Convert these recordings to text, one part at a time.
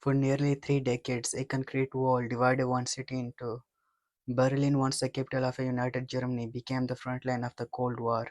For nearly 3 decades, a concrete wall divided one city in two. Berlin, once the capital of a united Germany, became the front line of the Cold War.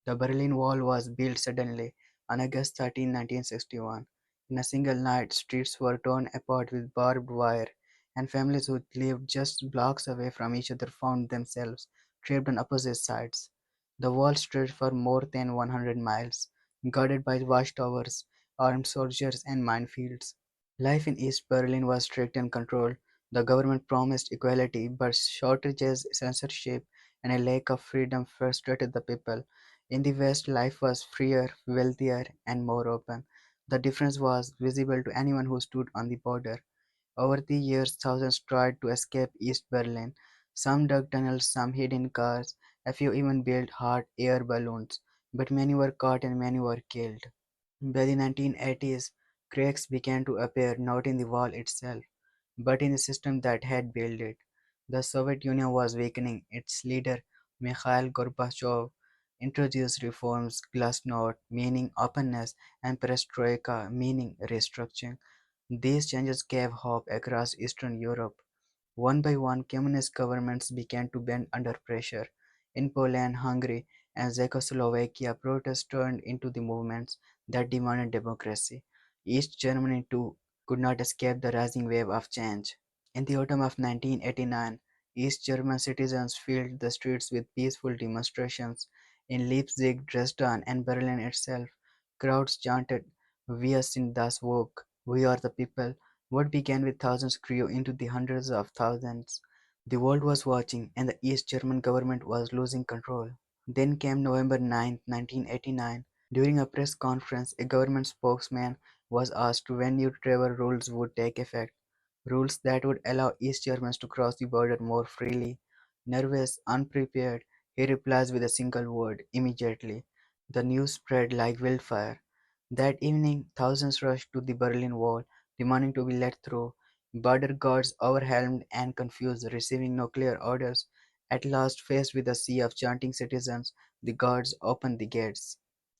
The Berlin Wall was built suddenly on August 13, 1961. In a single night, streets were torn apart with barbed wire, and families who lived just blocks away from each other found themselves trapped on opposite sides. The wall stretched for more than 100 miles, guarded by watchtowers, armed soldiers, and minefields. Life in East Berlin was strict and controlled. The government promised equality, but shortages, censorship, and a lack of freedom frustrated the people. In the West, life was freer, wealthier, and more open. The difference was visible to anyone who stood on the border. Over the years, thousands tried to escape East Berlin. Some dug tunnels, some hid in cars, a few even built hot air balloons. But many were caught and many were killed. By the 1980s, cracks began to appear not in the wall itself, but in the system that had built it. The Soviet Union was weakening. Its leader, Mikhail Gorbachev, introduced reforms, glasnost, meaning openness, and perestroika, meaning restructuring. These changes gave hope across Eastern Europe. One by one, communist governments began to bend under pressure. In Poland, Hungary, and Czechoslovakia, protests turned into the movements that demanded democracy. East Germany, too, could not escape the rising wave of change. In the autumn of 1989, East German citizens filled the streets with peaceful demonstrations. In Leipzig, Dresden, and Berlin itself, crowds chanted, "Wir sind das Volk," "We are the people." What began with thousands grew into the hundreds of thousands. The world was watching, and the East German government was losing control. Then came November 9, 1989. During a press conference, a government spokesman was asked when new travel rules would take effect, rules that would allow East Germans to cross the border more freely. Nervous, unprepared, he replies with a single word, "immediately." The news spread like wildfire. That evening, thousands rushed to the Berlin Wall, demanding to be let through. Border guards, overwhelmed and confused, receiving no clear orders, at last faced with a sea of chanting citizens, the guards opened the gates.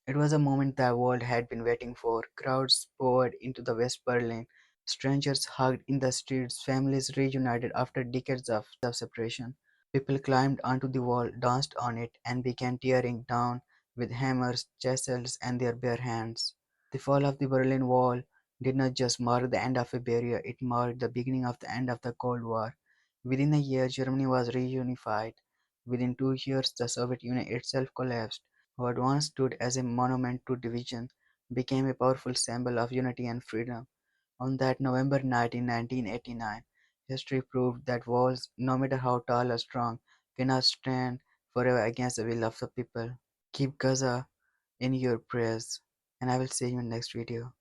It was a moment the world had been waiting for. Crowds poured into the West Berlin. Strangers hugged in the streets, families reunited after decades of separation. People climbed onto the wall, danced on it, and began tearing down with hammers, chisels, and their bare hands. The fall of the Berlin Wall did not just mark the end of a barrier, it marked the beginning of the end of the Cold War. Within a year, Germany was reunified. Within 2 years, the Soviet Union itself collapsed. What once stood as a monument to division became a powerful symbol of unity and freedom. On that November night in 1989, history proved that walls, no matter how tall or strong, cannot stand forever against the will of the people. Keep Gaza in your prayers, and I will see you in next video.